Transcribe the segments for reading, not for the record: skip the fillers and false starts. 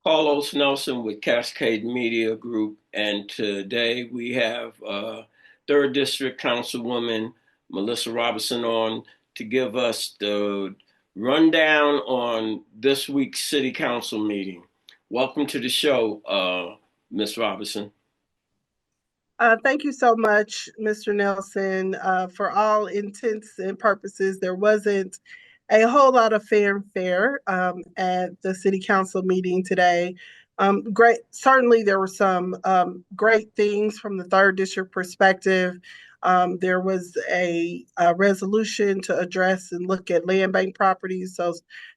Carlos Nelson with Cascade Media Group, and today we have Third District Councilwoman Melissa Robinson on to give us the rundown on this week's City Council meeting. Welcome to the show, Ms. Robinson. Thank you so much, Mr. Nelson. For all intents and purposes, there wasn't a whole lot of fanfare at the City Council meeting today. Certainly there were some great things from the Third District perspective. There was a resolution to address and look at land bank properties. So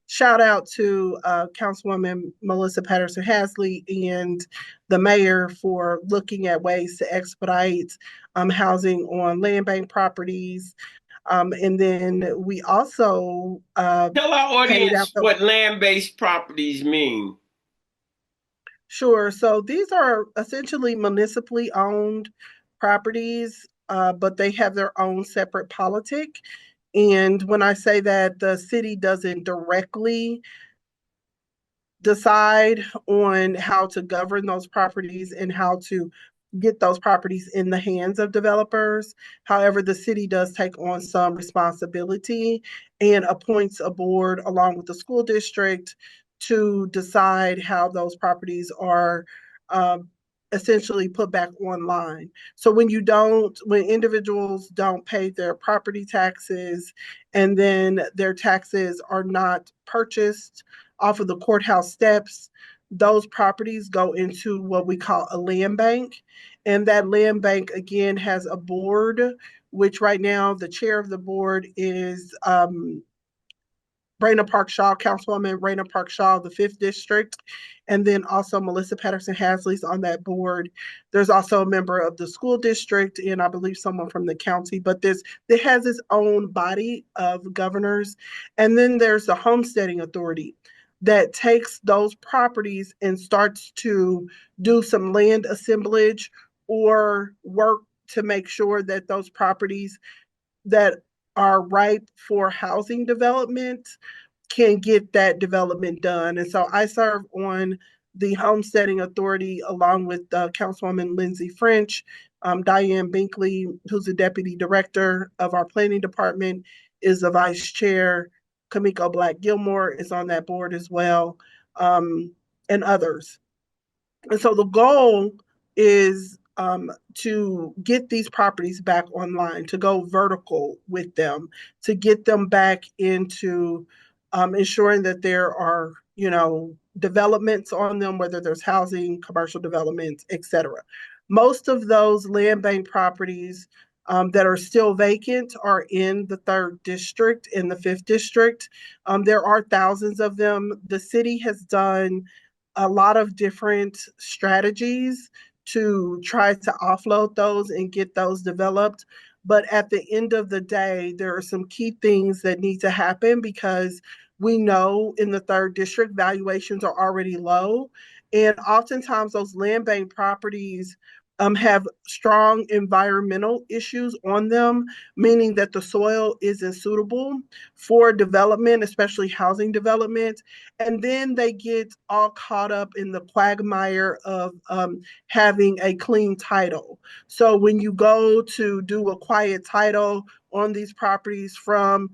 shout out to Councilwoman Melissa Patterson Hasley and the mayor for looking at ways to expedite housing on land bank properties. And then we also Tell our paid out audience what land-based properties mean. Sure. So these are essentially municipally owned properties, but they have their own separate politic. And when I say that, the city doesn't directly decide on how to govern those properties and how to get those properties in the hands of developers. However, the city does take on some responsibility and appoints a board along with the school district to decide how those properties are essentially put back online. So when individuals don't pay their property taxes and then their taxes are not purchased off of the courthouse steps, those properties go into what we call a land bank. And that land bank, again, has a board, which right now the chair of the board is Raina Park Shaw, Councilwoman Raina Park Shaw, the 5th District. And then also Melissa Patterson Hasley's on that board. There's also a member of the school district and I believe someone from the county, but it has its own body of governors. And then there's the homesteading authority that takes those properties and starts to do some land assemblage or work to make sure that those properties that are ripe for housing development can get that development done. And so I serve on the Homesteading Authority along with Councilwoman Lindsay French, Diane Binkley, who's the Deputy Director of our Planning Department, is the Vice Chair. Kamiko Black Gilmore is on that board as well, and others. And so the goal is to get these properties back online, to go vertical with them, to get them back into ensuring that there are, developments on them, whether there's housing, commercial developments, et cetera. Most of those land bank properties that are still vacant are in the 3rd District, in the 5th District. There are thousands of them. The city has done a lot of different strategies to try to offload those and get those developed. But at the end of the day, there are some key things that need to happen because we know in the 3rd District, valuations are already low. And oftentimes those land bank properties have strong environmental issues on them, meaning that the soil isn't suitable for development, especially housing development. And then they get all caught up in the quagmire of having a clean title. So when you go to do a quiet title on these properties from,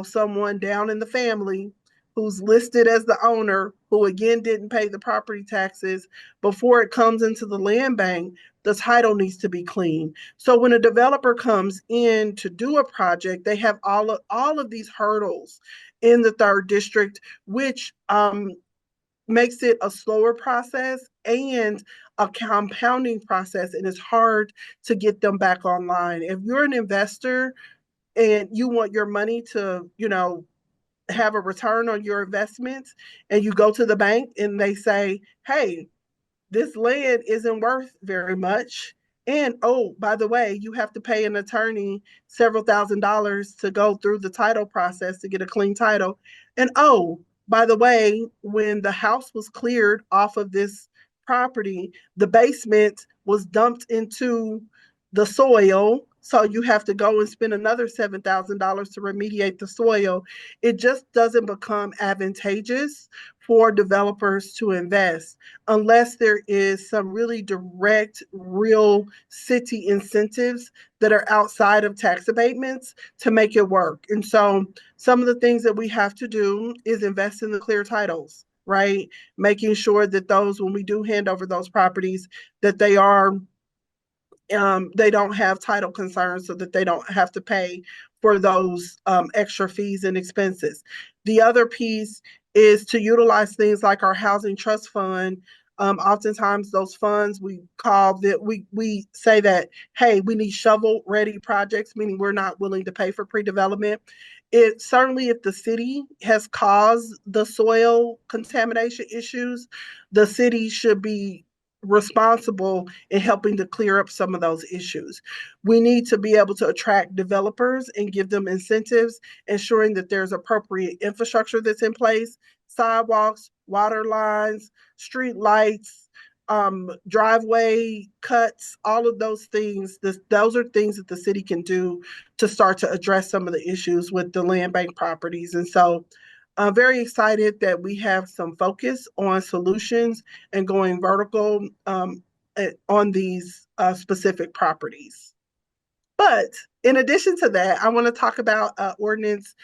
someone down in the family who's listed as the owner, who again didn't pay the property taxes before it comes into the land bank, the title needs to be clean. So when a developer comes in to do a project, they have all of these hurdles in the 3rd District, which makes it a slower process and a compounding process, and it's hard to get them back online. If you're an investor and you want your money to, have a return on your investments, and you go to the bank and they say, hey, this land isn't worth very much. And oh, by the way, you have to pay an attorney several $1,000s to go through the title process to get a clean title. And oh, by the way, when the house was cleared off of this property, the basement was dumped into the soil So you have to go and spend another $7,000 to remediate the soil. It just doesn't become advantageous for developers to invest unless there is some really direct, real city incentives that are outside of tax abatements to make it work. And so some of the things that we have to do is invest in the clear titles, right? Making sure that those, when we do hand over those properties, that they don't have title concerns so that they don't have to pay for those extra fees and expenses. The other piece is to utilize things like our housing trust fund. Oftentimes those funds we call that we say that, hey, we need shovel ready projects, meaning we're not willing to pay for pre-development. It certainly, if the city has caused the soil contamination issues, the city should be responsible in helping to clear up some of those issues. We need to be able to attract developers and give them incentives, ensuring that there's appropriate infrastructure that's in place, sidewalks, water lines, street lights, driveway cuts, all of those things. Those are things that the city can do to start to address some of the issues with the land bank properties. And so I'm very excited that we have some focus on solutions and going vertical on these specific properties. But in addition to that, I want to talk about ordinance,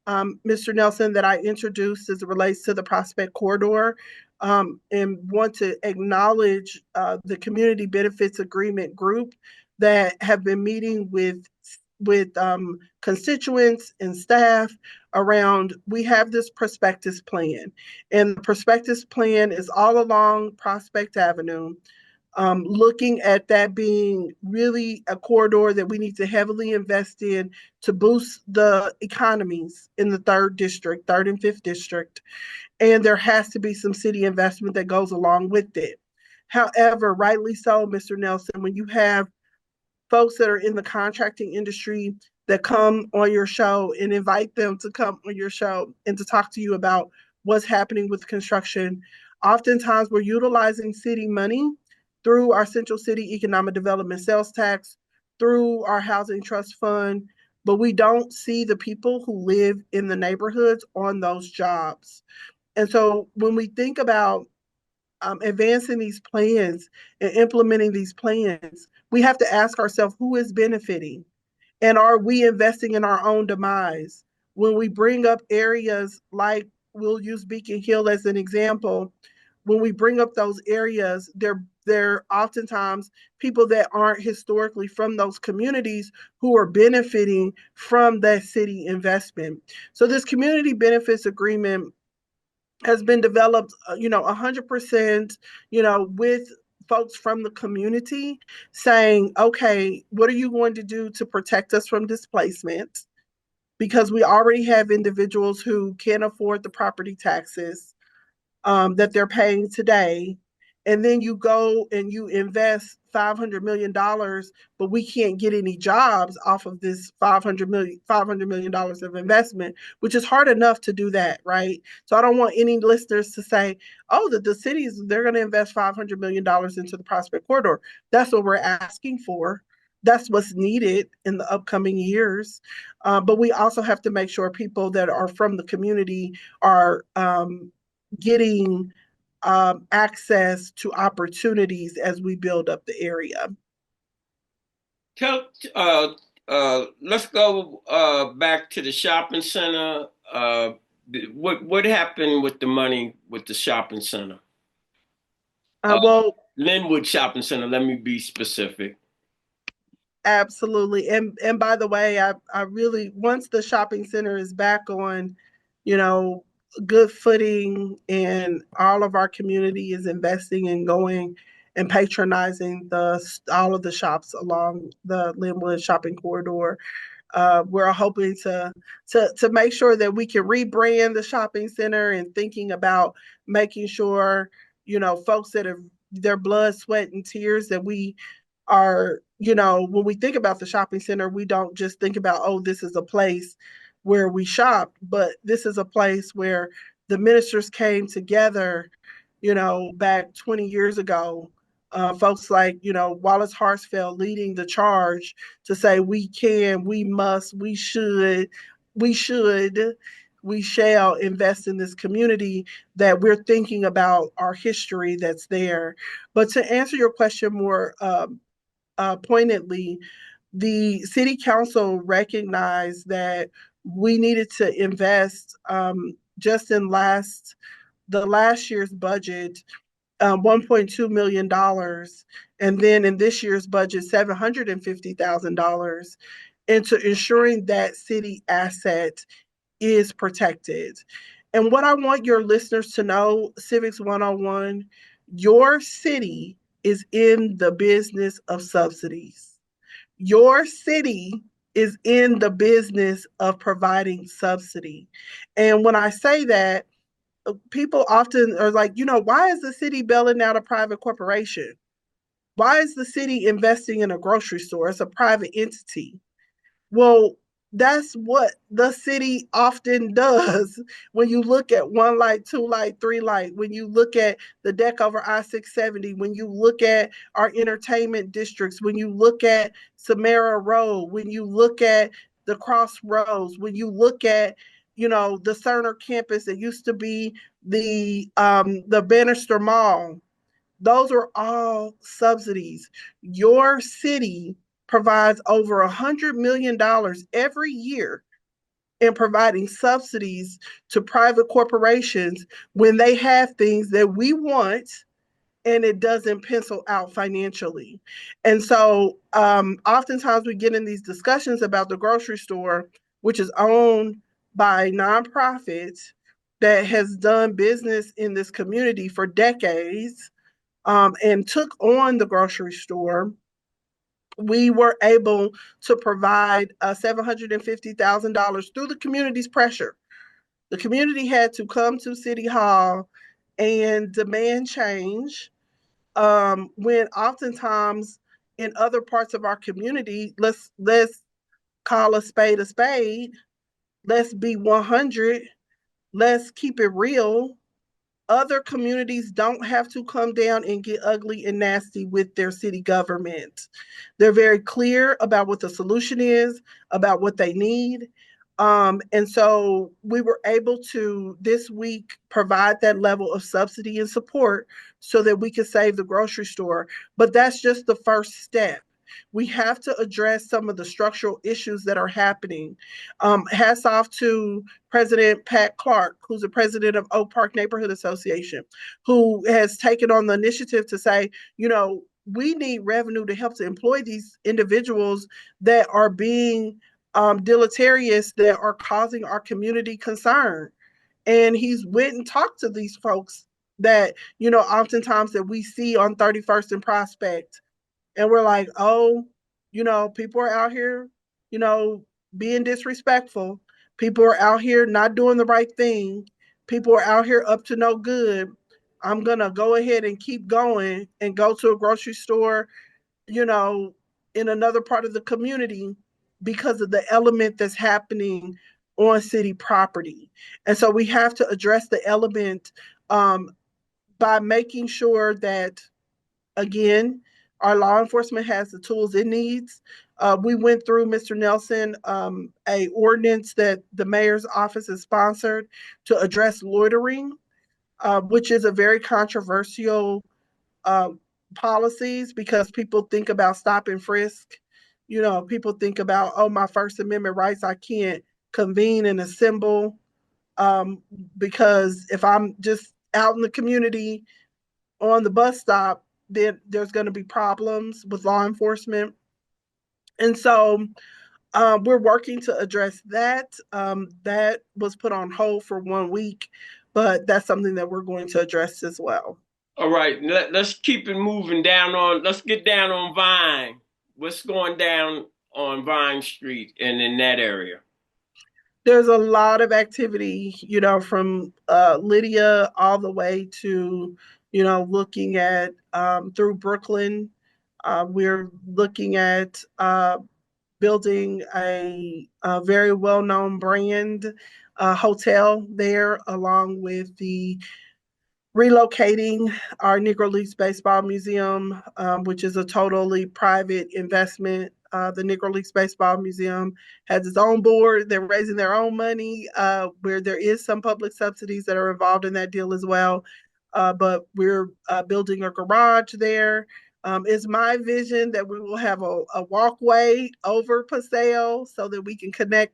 Mr. Nelson, that I introduced as it relates to the Prospect Corridor, and want to acknowledge the Community Benefits Agreement group that have been meeting with constituents and staff around. We have this prospectus plan, and the prospectus plan is all along Prospect Avenue, looking at that being really a corridor that we need to heavily invest in to boost the economies in the third district, third and fifth district. And there has to be some city investment that goes along with it. However, rightly so, Mr. Nelson, when you have folks that are in the contracting industry that come on your show and invite them to come on your show and to talk to you about what's happening with construction. Oftentimes, we're utilizing city money through our Central City Economic Development Sales Tax, through our Housing Trust Fund, but we don't see the people who live in the neighborhoods on those jobs. And so when we think about advancing these plans and implementing these plans, we have to ask ourselves who is benefiting, and are we investing in our own demise? When we bring up areas like, we'll use Beacon Hill as an example, when we bring up those areas, they're oftentimes people that aren't historically from those communities who are benefiting from that city investment. So this community benefits agreement has been developed, 100%, with folks from the community saying, okay, what are you going to do to protect us from displacement? Because we already have individuals who can't afford the property taxes that they're paying today. And then you go and you invest $500 million, but we can't get any jobs off of this $500 million of investment, which is hard enough to do that, right? So I don't want any listeners to say, oh, that the cities, they're going to invest $500 million into the Prospect Corridor. That's what we're asking for. That's what's needed in the upcoming years. But we also have to make sure people that are from the community are getting access to opportunities as we build up the area. Tell, let's go back to the shopping center. What happened with the money with the shopping center? Uh, Well, Linwood Shopping Center. Let me be specific. absolutely. And by the way, I really, once the shopping center is back on, you know, good footing, and all of our community is investing and going and patronizing the all of the shops along the Linwood shopping corridor. We're hoping to make sure that we can rebrand the shopping center, and thinking about making sure, folks that have their blood, sweat, and tears, that we are, when we think about the shopping center, we don't just think about, oh, this is a place where we shop, but this is a place where the ministers came together, back 20 years ago, folks like, Wallace Hartsfield leading the charge to say we can, we must, we should, we shall invest in this community, that we're thinking about our history that's there. But to answer your question more pointedly, the city council recognized that we needed to invest just in the last year's budget, $1.2 million, and then in this year's budget, $750,000 into ensuring that city asset is protected. And what I want your listeners to know, Civics 101, your city is in the business of subsidies. Your city is in the business of providing subsidy. And when I say that, people often are like, why is the city bailing out a private corporation? Why is the city investing in a grocery store? It's a private entity. Well, that's what the city often does. When you look at one light, two light, three light, when you look at the deck over I-670, when you look at our entertainment districts, when you look at Samara Road, when you look at the Crossroads, when you look at the Cerner campus that used to be the Bannister Mall, those are all subsidies. Your city provides over $100 million every year in providing subsidies to private corporations when they have things that we want and it doesn't pencil out financially. And so oftentimes we get in these discussions about the grocery store, which is owned by nonprofits that has done business in this community for decades, and took on the grocery store. We were able to provide $750,000 through the community's pressure. The community had to come to City Hall and demand change, when oftentimes in other parts of our community, let's call a spade a spade. Let's be 100. Let's keep it real. Other communities don't have to come down and get ugly and nasty with their city government. They're very clear about what the solution is, about what they need. And so we were able to this week provide that level of subsidy and support so that we could save the grocery store. But that's just the first step. We have to address some of the structural issues that are happening. Hats off to President Pat Clark, who's the president of Oak Park Neighborhood Association, who has taken on the initiative to say, we need revenue to help to employ these individuals that are being deleterious, that are causing our community concern. And he's went and talked to these folks that, oftentimes that we see on 31st and Prospect, and we're like, oh, people are out here, you know, being disrespectful. People are out here not doing the right thing. People are out here up to no good. I'm going to go ahead and keep going and go to a grocery store, you know, in another part of the community because of the element that's happening on city property. And so we have to address the element by making sure that, again, our law enforcement has the tools it needs. We went through, Mr. Nelson, a ordinance that the mayor's office has sponsored to address loitering, which is a very controversial uh, policies, because people think about stop and frisk. People think about, oh, my First Amendment rights, I can't convene and assemble, because if I'm just out in the community on the bus stop, then there's going to be problems with law enforcement. And so we're working to address that. That was put on hold for 1 week, but that's something that we're going to address as well. All right, let's keep it moving down on. Let's get down on Vine. What's going down on Vine Street and in that area? There's a lot of activity, from Lydia all the way to, looking at through Brooklyn. We're looking at building a very well known brand hotel there, along with the relocating our Negro Leagues Baseball Museum, which is a totally private investment. The Negro Leagues Baseball Museum has its own board. They're raising their own money, where there is some public subsidies that are involved in that deal as well. But we're building a garage there. It's my vision that we will have a walkway over Paseo so that we can connect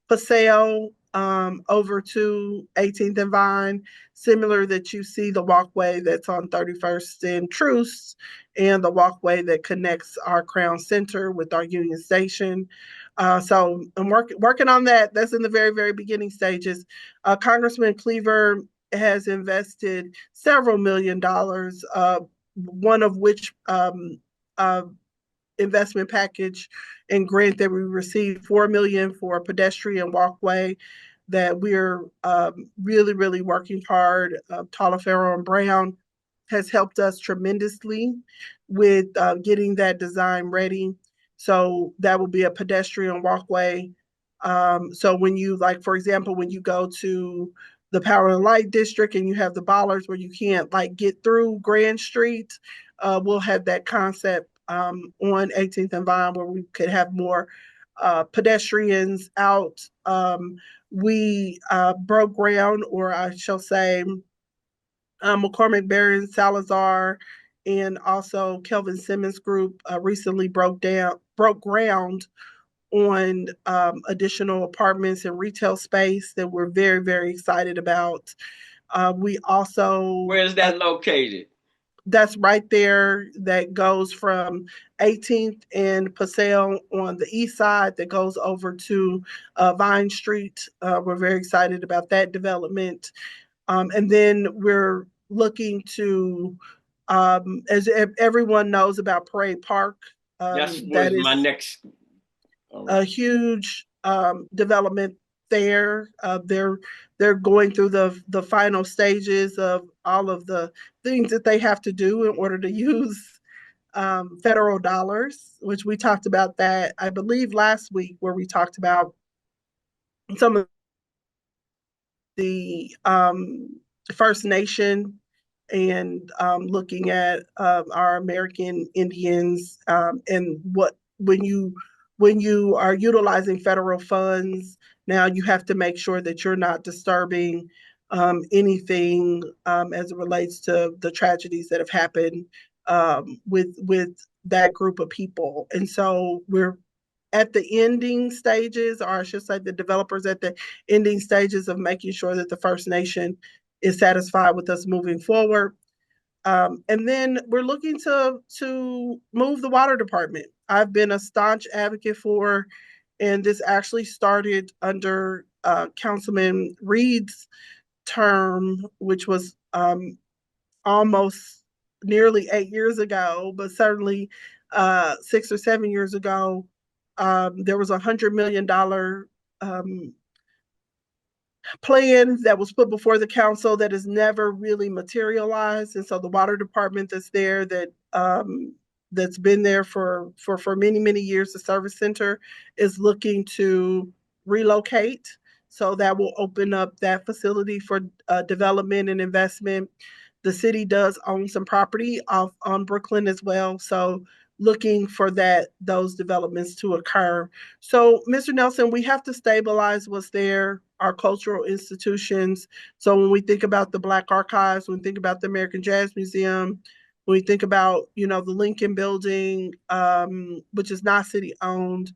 Paseo over to 18th and Vine, similar that you see the walkway that's on 31st and Truce and the walkway that connects our Crown Center with our Union Station. So I'm working on that. That's in the very, very beginning stages. Congressman Cleaver has invested several $1 million, one of which uh, investment package and grant that we received $4 million for a pedestrian walkway that we're really, really working hard. Taliaferro and Brown has helped us tremendously with getting that design ready. So that will be a pedestrian walkway. So when you, like, for example, when you go to the Power and Light District and you have the bollards where you can't like get through Grand Street, we'll have that concept on 18th and Vine where we could have more pedestrians out. We broke ground, or I shall say, McCormick Barron Salazar and also Kelvin Simmons Group recently broke ground on additional apartments and retail space that we're very, very excited about. We also Where is that located? That's right there, that goes from 18th and Paseo on the east side that goes over to Vine Street. We're very excited about that development. And then we're looking to, as everyone knows about Parade Park, That that was my is next. All a right. huge development there. They're going through the final stages of all of the things that they have to do in order to use federal dollars, which we talked about that, I believe, last week, where we talked about some of the First Nation and looking at our American Indians, and what when you are utilizing federal funds, now you have to make sure that you're not disturbing anything as it relates to the tragedies that have happened with that group of people. And so we're at the ending stages, or I should say the developers at the ending stages of making sure that the First Nation is satisfied with us moving forward. And then we're looking to move the water department. I've been a staunch advocate for, and this actually started under Councilman Reed's term, which was almost nearly 8 years ago, but certainly 6 or 7 years ago. There was $100 million plan that was put before the council that has never really materialized. And so the water department that's there, that's been there for many, many years, the service center is looking to relocate. So that will open up that facility for development and investment. The city does own some property off on Brooklyn as well. So looking for those developments to occur. So, Mr. Nelson, we have to stabilize what's there, our cultural institutions. So when we think about the Black Archives, when we think about the American Jazz Museum, when we think about, the Lincoln Building, which is not city owned,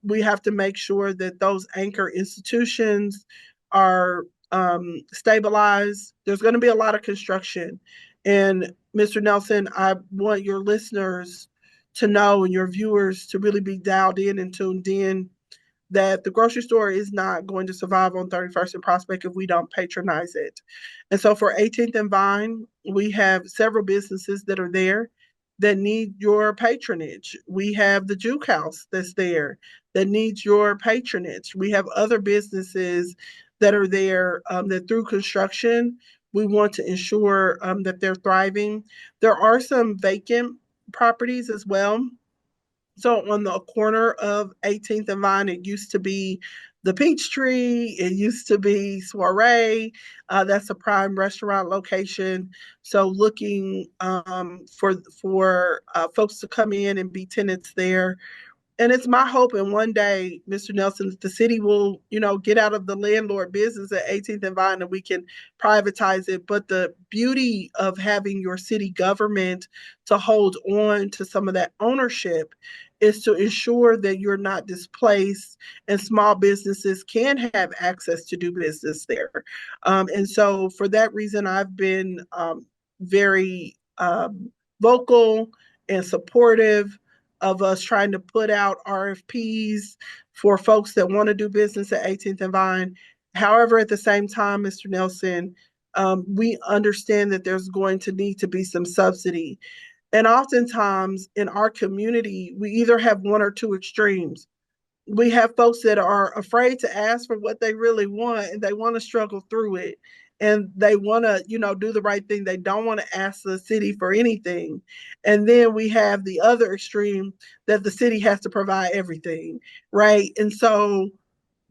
we have to make sure that those anchor institutions are stabilized. There's going to be a lot of construction. And Mr. Nelson, I want your listeners to know, and your viewers to really be dialed in and tuned in, that the grocery store is not going to survive on 31st and Prospect if we don't patronize it. And so for 18th and Vine, we have several businesses that are there that need your patronage. We have the Juke House that's there that needs your patronage. We have other businesses that are there that through construction, we want to ensure that they're thriving. There are some vacant properties as well. So on the corner of 18th and Vine, it used to be the Peachtree. It used to be Soiree. That's a prime restaurant location. So looking for folks to come in and be tenants there. And it's my hope, and one day, Mr. Nelson, that the city will, get out of the landlord business at 18th and Vine, and we can privatize it. But the beauty of having your city government to hold on to some of that ownership is to ensure that you're not displaced and small businesses can have access to do business there. And so, for that reason, I've been very vocal and supportive of us trying to put out RFPs for folks that want to do business at 18th and Vine. However, at the same time, Mr. Nelson, we understand that there's going to need to be some subsidy. And oftentimes in our community, we either have one or two extremes. We have folks that are afraid to ask for what they really want and they want to struggle through it and they want to do the right thing. They don't want to ask the city for anything. And then we have the other extreme that the city has to provide everything, right? And so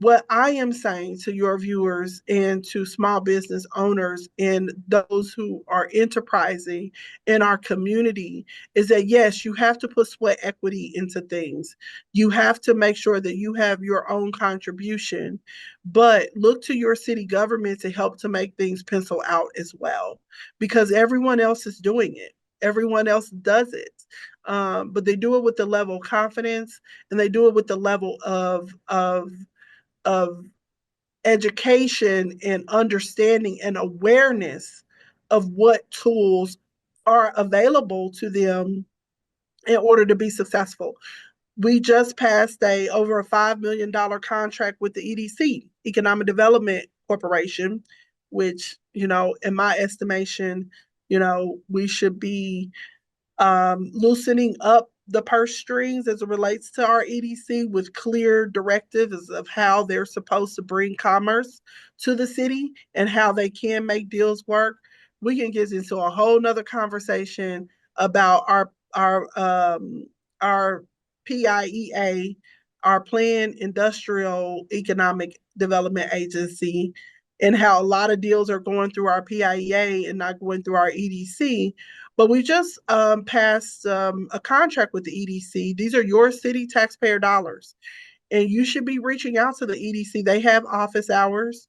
what I am saying to your viewers and to small business owners and those who are enterprising in our community is that yes, you have to put sweat equity into things. You have to make sure that you have your own contribution, but look to your city government to help to make things pencil out as well, because everyone else is doing it. Everyone else does it. But they do it with the level of confidence and they do it with the level of education and understanding and awareness of what tools are available to them in order to be successful. We just passed a over a $5 million contract with the EDC, Economic Development Corporation, which, in my estimation, we should be loosening up the purse strings as it relates to our EDC with clear directives of how they're supposed to bring commerce to the city and how they can make deals work. We can get into a whole nother conversation about our PIEA, our Planned Industrial Economic Development Agency, and how a lot of deals are going through our PIEA and not going through our EDC. But we just passed a contract with the EDC. These are your city taxpayer dollars. And you should be reaching out to the EDC. They have office hours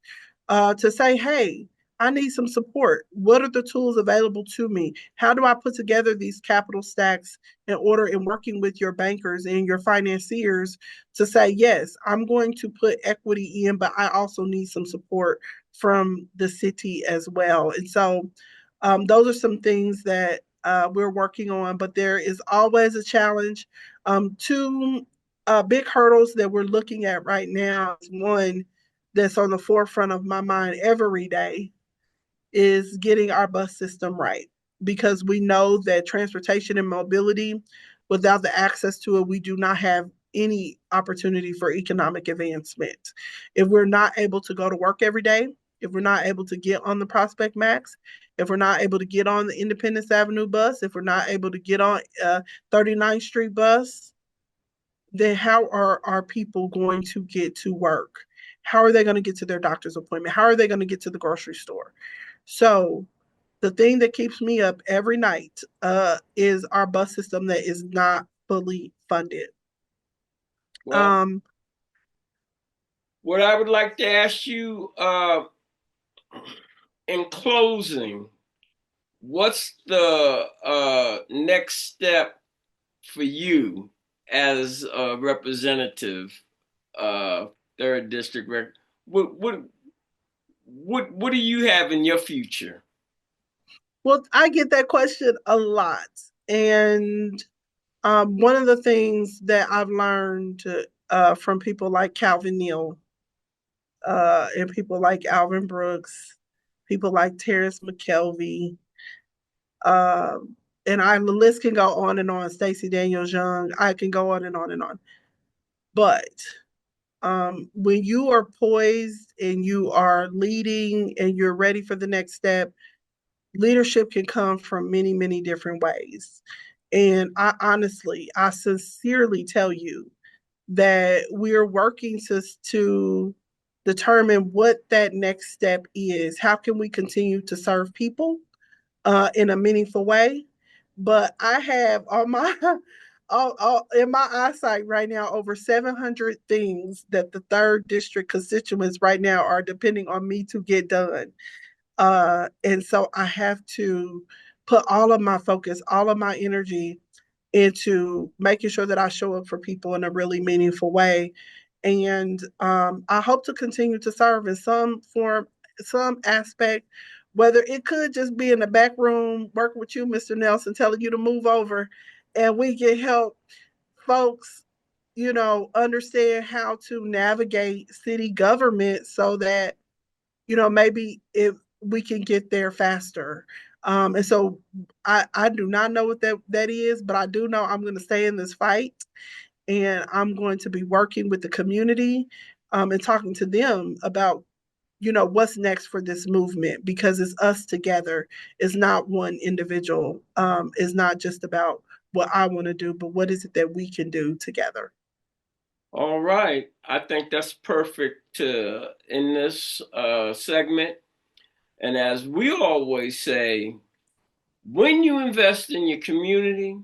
to say, hey, I need some support. What are the tools available to me? How do I put together these capital stacks in order in working with your bankers and your financiers to say, yes, I'm going to put equity in, but I also need some support from the city as well. And so those are some things that we're working on, but there is always a challenge. Two big hurdles that we're looking at right now is one that's on the forefront of my mind every day is getting our bus system right, because we know that transportation and mobility, without the access to it, we do not have any opportunity for economic advancement. If we're not able to go to work every day, if we're not able to get on the Prospect Max, if we're not able to get on the Independence Avenue bus, if we're not able to get on 39th Street bus, then how are our people going to get to work? How are they going to get to their doctor's appointment? How are they going to get to the grocery store? So the thing that keeps me up every night is our bus system that is not fully funded. Well, Um, what I would like to ask you in closing, what's the next step for you as a representative, third district? What do you have in your future? well, I get that question a lot. And one of the things that I've learned from people like Calvin Neal and people like Alvin Brooks, people like Terrence McKelvey, and the list can go on and on. Stacey Daniels Young, I can go on and on and on. But when you are poised and you are leading and you're ready for the next step, leadership can come from many, many different ways. And I honestly, I sincerely tell you that we're working to determine what that next step is. How can we continue to serve people in a meaningful way? But I have on my all in my eyesight right now over 700 things that the third district constituents right now are depending on me to get done. And so I have to put all of my focus, all of my energy into making sure that I show up for people in a really meaningful way. And I hope to continue to serve in some form, some aspect, whether it could just be in the back room, working with you, Mr. Nelson, telling you to move over, and we can help folks, understand how to navigate city government so that, maybe if we can get there faster. And so I do not know what that is, but I do know I'm going to stay in this fight and I'm going to be working with the community and talking to them about, what's next for this movement because it's us together. It's not one individual. It's not just about what I want to do, but what is it that we can do together? All right. I think that's perfect to in this segment. And as we always say, when you invest in your community,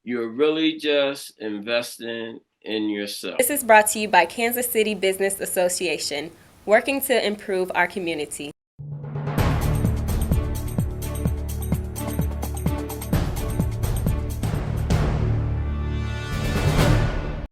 you're really just investing in yourself. This is brought to you by Kansas City Business Association, working to improve our community.